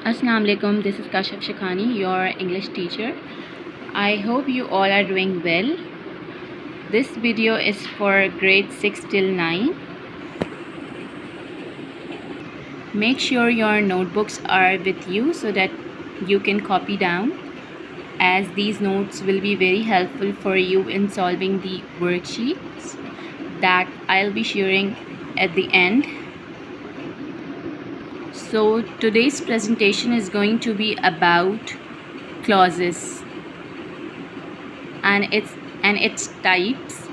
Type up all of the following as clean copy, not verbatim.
Assalamu alaikum, this is Kashif Shikhani, your English teacher. I hope you all are doing well. This video is for grade 6 till 9. Make sure your notebooks are with you so that you can copy down, as these notes will be very helpful for you in solving the worksheets that I'll be sharing at the end. So today's presentation is going to be about clauses and its types.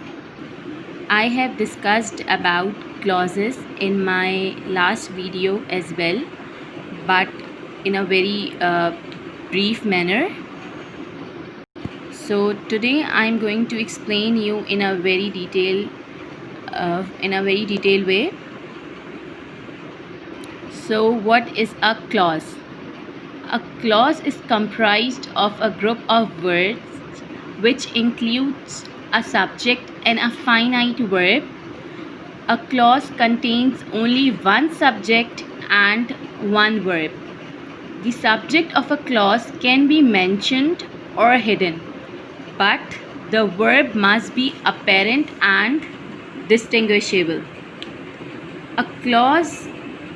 I have discussed about clauses in my last video as well, but in a very brief manner. So today I'm going to explain you in a very detailed way. So what is a clause? A clause is comprised of a group of words which includes a subject and a finite verb. A clause contains only one subject and one verb. The subject of a clause can be mentioned or hidden, but the verb must be apparent and distinguishable. A clause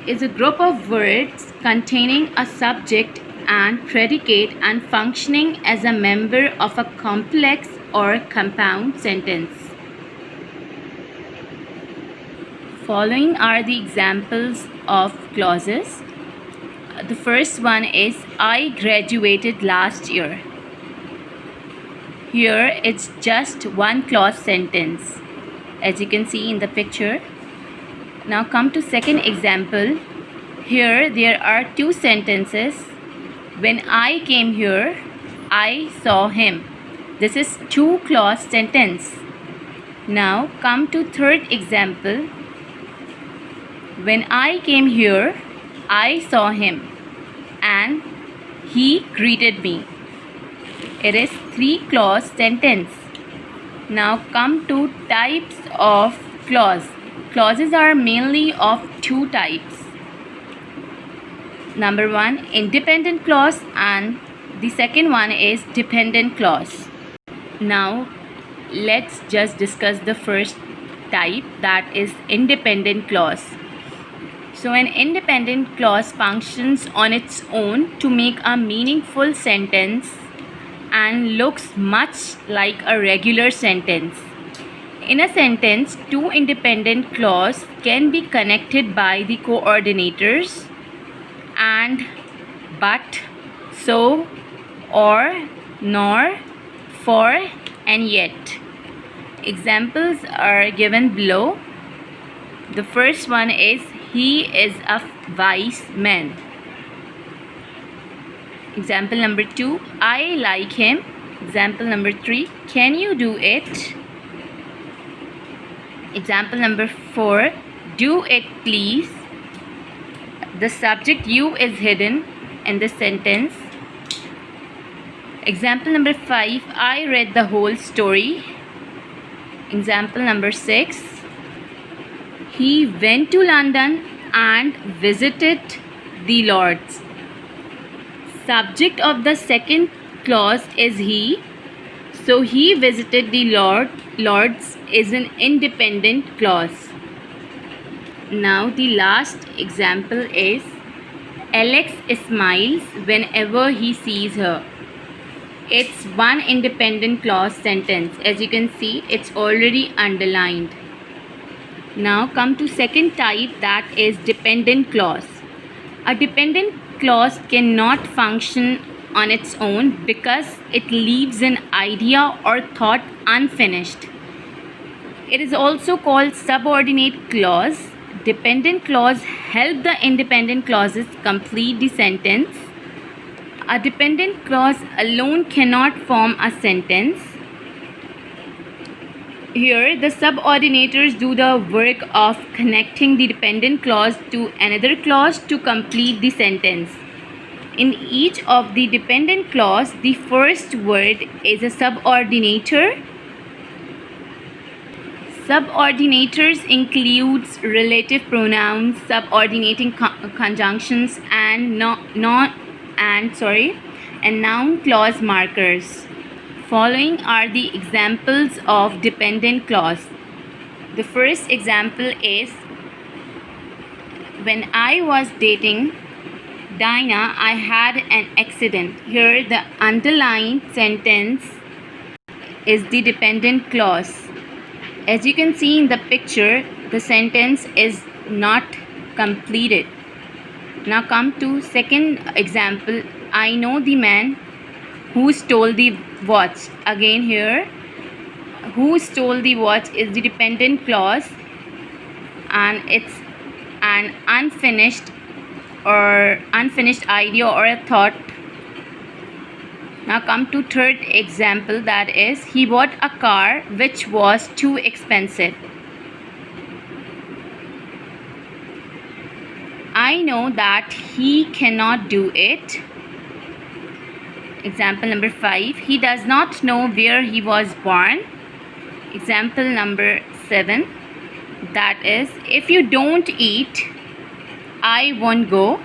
is a group of words containing a subject and predicate and functioning as a member of a complex or compound sentence. Following are the examples of clauses. The first one is I graduated last year. Here it's just one clause sentence, as you can see in the picture. Now come to second example. Here there are two sentences. When I came here, I saw him. This is two clause sentence. Now come to third example. When I came here, I saw him and he greeted me. It is three clause sentence. Now come to types of clause. Clauses are mainly of two types. Number one, independent clause, and the second one is dependent clause. Now let's just discuss the first type, that is independent clause. So an independent clause functions on its own to make a meaningful sentence and looks much like a regular sentence. In a sentence, two independent clauses can be connected by the coordinators and, but, so, or, nor, for, and yet. Examples are given below. The first one is he is a wise man. Example number 2, I like him. Example number 3, can you do it? Example number 4, do it please. The subject you is hidden in the sentence. Example number 5, I read the whole story. Example number 6, he went to London and visited the Lords. Subject of the second clause is he, so he visited the Lords is an independent clause. Now the last example is Alex smiles whenever he sees her. It's one independent clause sentence. As you can see, it's already underlined. Now come to second type, that is dependent clause. A dependent clause cannot function on its own because it leaves an idea or thought unfinished. It is also called subordinate clause. Dependent clause help the independent clauses complete the sentence. A dependent clause alone cannot form a sentence. Here the subordinators do the work of connecting the dependent clause to another clause to complete the sentence. In each of the dependent clause, the first word is a subordinator. Subordinators includes relative pronouns, subordinating conjunctions, and and noun clause markers. Following are the examples of dependent clause. The first example is, when I was dating Dinah, I had an accident. Here the underlined sentence is the dependent clause. As you can see in the picture, the sentence is not completed. Now come to second example. I know the man who stole the watch. Again here, who stole the watch is the dependent clause, and it's an unfinished idea or a thought. Now come to third example, that is, he bought a car which was too expensive. I know that he cannot do it. Example number 5, he does not know where he was born. Example number 7, that is, if you don't eat, I won't go.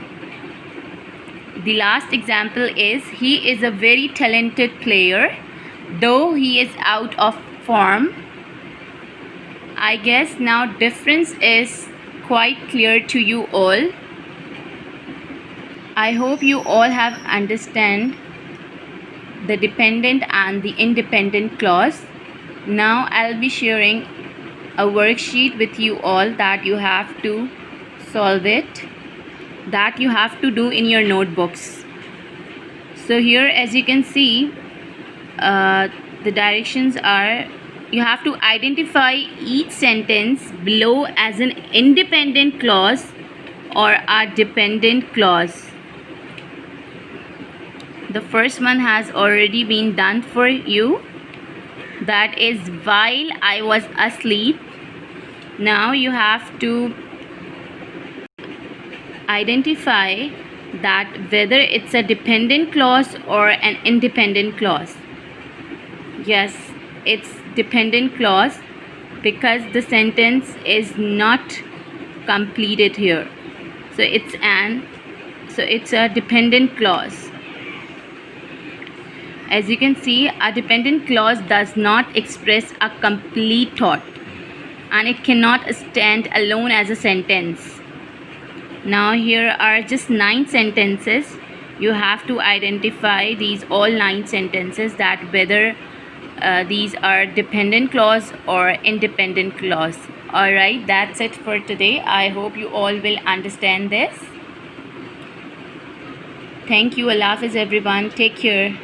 The last example is, he is a very talented player, though he is out of form. I guess now difference is quite clear to you all. I hope you all have understand the dependent and the independent clause. Now I'll be sharing a worksheet with you all that you have to solve it, that you have to do in your notebooks. So here, as you can see, the directions are, you have to identify each sentence below as an independent clause or a dependent clause. The first one has already been done for you, that is, while I was asleep. Now you have to identify that whether it's a dependent clause or an independent clause. Yes, it's dependent clause because the sentence is not completed here. So it's a dependent clause. As you can see, a dependent clause does not express a complete thought, and it cannot stand alone as a sentence. Now here are just 9 sentences. You have to identify these all 9 sentences, that whether these are dependent clause or independent clause. Alright, that's it for today. I hope you all will understand this. Thank you. Allah Hafiz everyone. Take care.